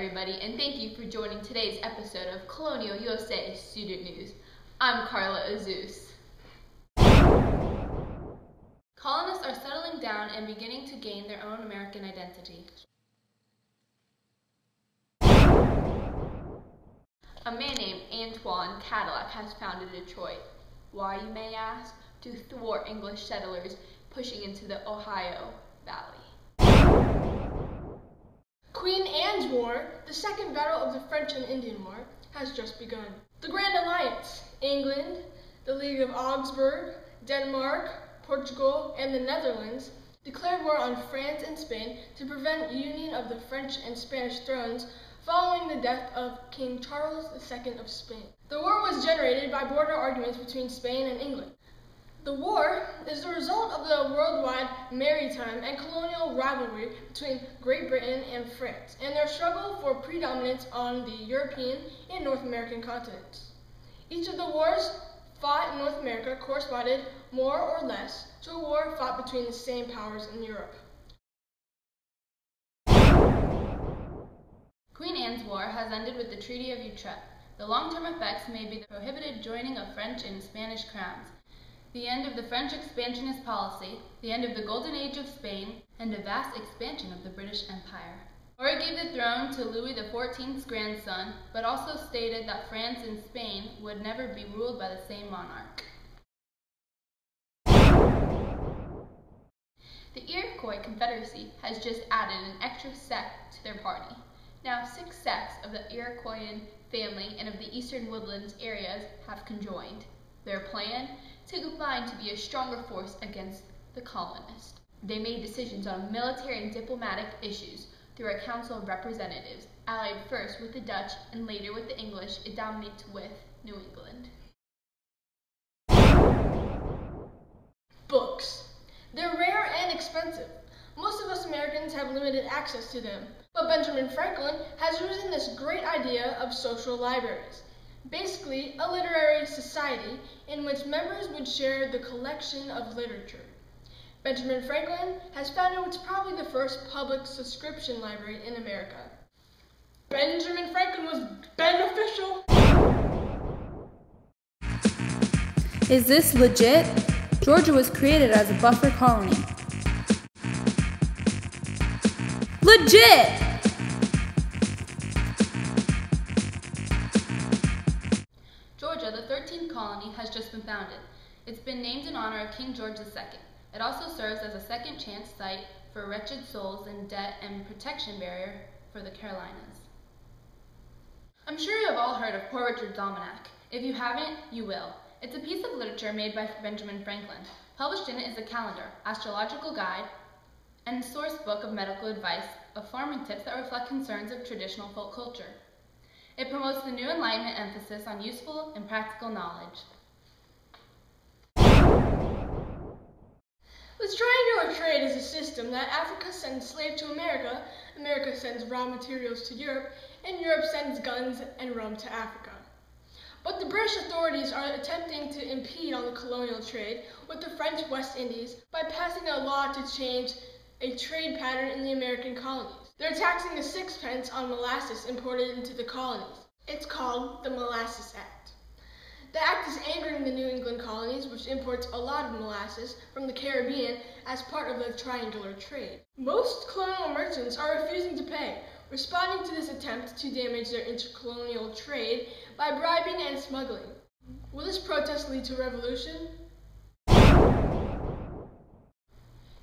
everybody, and thank you for joining today's episode of Colonial USA Student News. I'm Carla Azus. Colonists are settling down and beginning to gain their own American identity. A man named Antoine Cadillac has founded Detroit. Why, you may ask? To thwart English settlers pushing into the Ohio Valley. Queen Anne's War, the second battle of the French and Indian War, has just begun. The Grand Alliance, England, the League of Augsburg, Denmark, Portugal, and the Netherlands, declared war on France and Spain to prevent union of the French and Spanish thrones following the death of King Charles II of Spain. The war was generated by border arguments between Spain and England. The war is the result of the worldwide maritime and colonial rivalry between Great Britain and France, and their struggle for predominance on the European and North American continents. Each of the wars fought in North America corresponded more or less to a war fought between the same powers in Europe. Queen Anne's War has ended with the Treaty of Utrecht. The long-term effects may be the prohibited joining of French and Spanish crowns, the end of the French expansionist policy, the end of the Golden Age of Spain, and a vast expansion of the British Empire. Or it gave the throne to Louis XIV's grandson, but also stated that France and Spain would never be ruled by the same monarch. The Iroquois Confederacy has just added an extra sect to their party. Now 6 sects of the Iroquoian family and of the eastern woodlands areas have conjoined. Their plan? To combine to be a stronger force against the colonists. They made decisions on military and diplomatic issues through a council of representatives, allied first with the Dutch and later with the English. It dominates with New England. Books. They're rare and expensive. Most of us Americans have limited access to them, but Benjamin Franklin has risen this great idea of social libraries. Basically, a literary society in which members would share the collection of literature. Benjamin Franklin has founded what's probably the first public subscription library in America. Benjamin Franklin was beneficial. Is this legit? Georgia was created as a buffer colony. Legit! Georgia, the 13th colony, has just been founded. It's been named in honor of King George II. It also serves as a second chance site for wretched souls in debt and protection barrier for the Carolinas. I'm sure you have all heard of Poor Richard's Almanac. If you haven't, you will. It's a piece of literature made by Benjamin Franklin. Published in it is a calendar, astrological guide, and source book of medical advice, of farming tips that reflect concerns of traditional folk culture. It promotes the New Enlightenment emphasis on useful and practical knowledge. The triangular trade is a system that Africa sends slaves to America, America sends raw materials to Europe, and Europe sends guns and rum to Africa. But the British authorities are attempting to impede on the colonial trade with the French West Indies by passing a law to change a trade pattern in the American colonies. They're taxing a 6 pence on molasses imported into the colonies. It's called the Molasses Act. The act is angering the New England colonies, which imports a lot of molasses from the Caribbean as part of the triangular trade. Most colonial merchants are refusing to pay, responding to this attempt to damage their intercolonial trade by bribing and smuggling. Will this protest lead to revolution?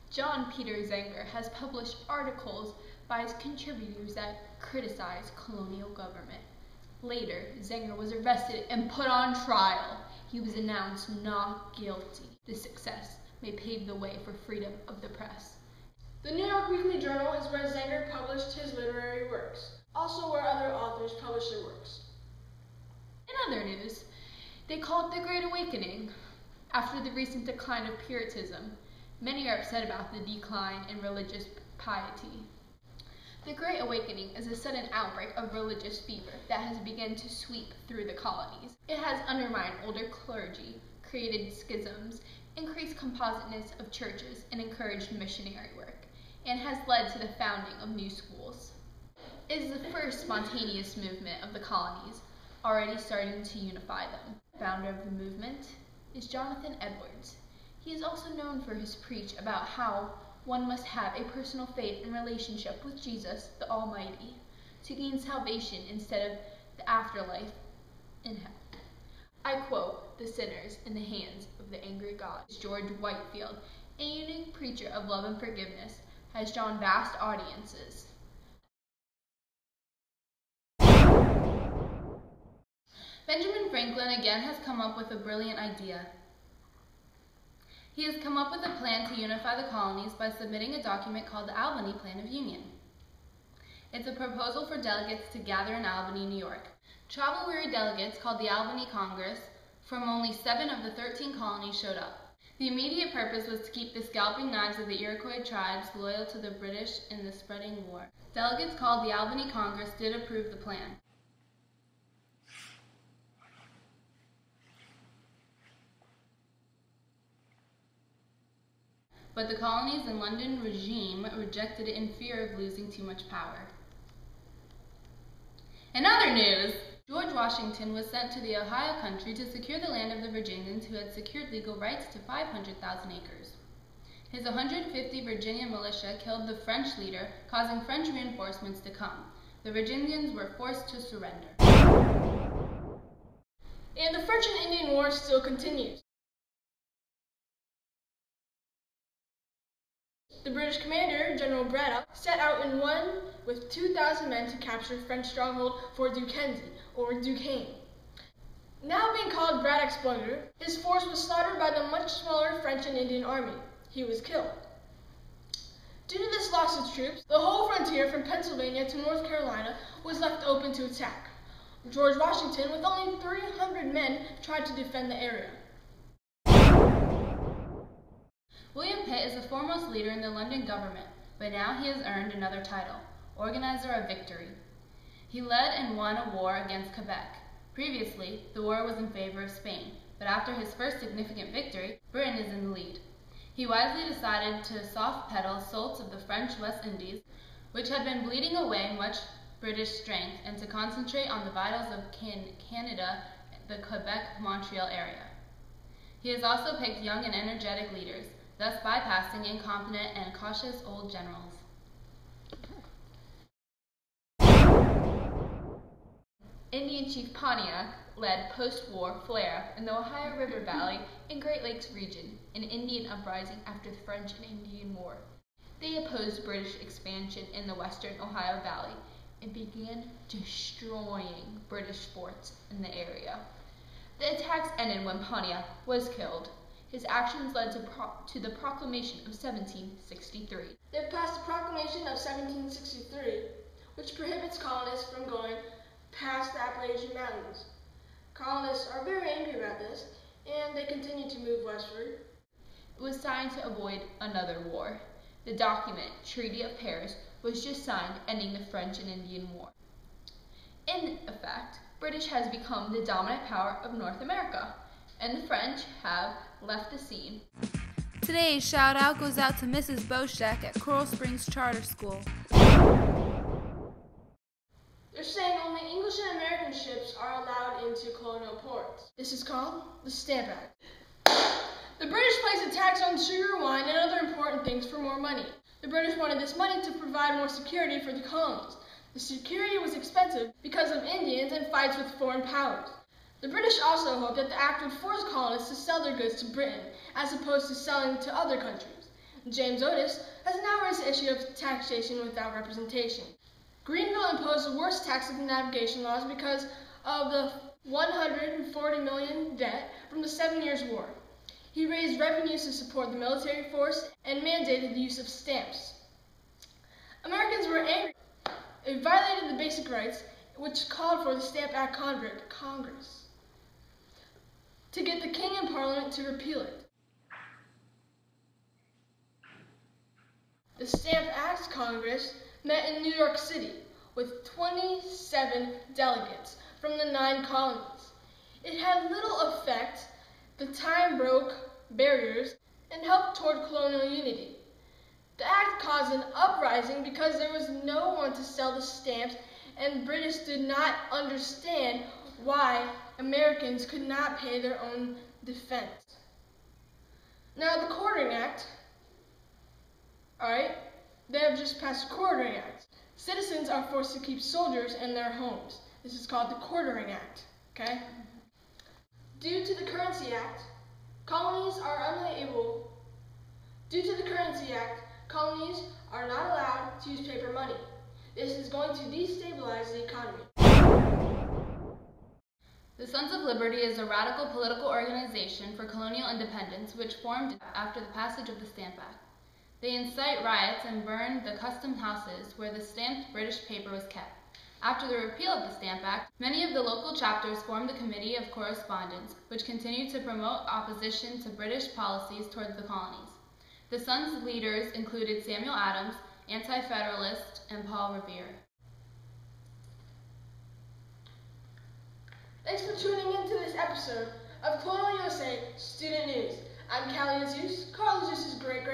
John Peter Zenger has published articles by his contributors that criticize colonial government. Later, Zenger was arrested and put on trial. He was announced not guilty. This success may pave the way for freedom of the press. The New York Weekly Journal is where Zenger published his literary works, also where other authors published their works. In other news, they call it the Great Awakening. After the recent decline of Puritanism, many are upset about the decline in religious piety. The Great Awakening is a sudden outbreak of religious fever that has begun to sweep through the colonies. It has undermined older clergy, created schisms, increased compositeness of churches, and encouraged missionary work, and has led to the founding of new schools. is the first spontaneous movement of the colonies, already starting to unify them. The founder of the movement is Jonathan Edwards. He is also known for his preach about how one must have a personal faith and relationship with Jesus, the Almighty, to gain salvation instead of the afterlife in hell. I quote, "The sinners in the hands of the angry God." George Whitefield, a unique preacher of love and forgiveness, has drawn vast audiences. Benjamin Franklin again has come up with a brilliant idea. He has come up with a plan to unify the colonies by submitting a document called the Albany Plan of Union. It's a proposal for delegates to gather in Albany, New York. Travel-weary delegates called the Albany Congress from only 7 of the 13 colonies showed up. The immediate purpose was to keep the scalping knives of the Iroquois tribes loyal to the British in the spreading war. Delegates called the Albany Congress did approve the plan. But the colonies and London regime rejected it in fear of losing too much power. In other news, George Washington was sent to the Ohio country to secure the land of the Virginians who had secured legal rights to 500,000 acres. His 150 Virginia militia killed the French leader, causing French reinforcements to come. The Virginians were forced to surrender. And the French and Indian War still continues. The British commander, General Braddock, set out in one with 2,000 men to capture French stronghold Fort Duquesne, or Duquesne. Now being called Braddock's Blunder, his force was slaughtered by the much smaller French and Indian army. He was killed. Due to this loss of troops, the whole frontier from Pennsylvania to North Carolina was left open to attack. George Washington, with only 300 men, tried to defend the area. William Pitt is the foremost leader in the London government, but now he has earned another title, Organizer of Victory. He led and won a war against Quebec. Previously, the war was in favor of Spain, but after his first significant victory, Britain is in the lead. He wisely decided to soft-pedal assaults of the French West Indies, which had been bleeding away much British strength, and to concentrate on the vitals of Canada, the Quebec-Montreal area. He has also picked young and energetic leaders, thus bypassing incompetent and cautious old generals. Indian Chief Pontiac led post-war flare-up in the Ohio River Valley and Great Lakes region, an Indian uprising after the French and Indian War. They opposed British expansion in the western Ohio Valley and began destroying British forts in the area. The attacks ended when Pontiac was killed. His actions led to the Proclamation of 1763. They passed the Proclamation of 1763, which prohibits colonists from going past the Appalachian Mountains. Colonists are very angry about this, and they continue to move westward. It was signed to avoid another war. The document, Treaty of Paris, was just signed, ending the French and Indian War. In effect, British has become the dominant power of North America, and the French have left the scene. Today's shout out goes out to Mrs. Boshek at Coral Springs Charter School. They're saying only English and American ships are allowed into colonial ports. This is called the Stamp Act. The British placed a tax on sugar, wine, and other important things for more money. The British wanted this money to provide more security for the colonies. The security was expensive because of Indians and fights with foreign powers. The British also hoped that the act would force colonists to sell their goods to Britain, as opposed to selling to other countries. James Otis has now raised the issue of taxation without representation. Greenville imposed the worst tax of the navigation laws because of the $140 million debt from the 7 Years' War. He raised revenues to support the military force and mandated the use of stamps. Americans were angry. It violated the basic rights, which called for the Stamp Act Congress to get the King and Parliament to repeal it. The Stamp Act Congress met in New York City with 27 delegates from the 9 colonies. It had little effect. The time broke barriers and helped toward colonial unity. The act caused an uprising because there was no one to sell the stamps and British did not understand why Americans could not pay their own defense. Now the Quartering Act, alright, they have just passed the Quartering Act. Citizens are forced to keep soldiers in their homes. This is called the Quartering Act, okay? Due to the Currency Act, colonies are not allowed to use paper money. This is going to destabilize the economy. The Sons of Liberty is a radical political organization for colonial independence which formed after the passage of the Stamp Act. They incite riots and burn the custom houses where the stamped British paper was kept. After the repeal of the Stamp Act, many of the local chapters formed the Committee of Correspondence, which continued to promote opposition to British policies towards the colonies. The Sons' leaders included Samuel Adams, Anti-Federalist, and Paul Revere. Thanks for tuning into this episode of Colonial USA Student News. I'm Callie Azus, Carl Azuz's great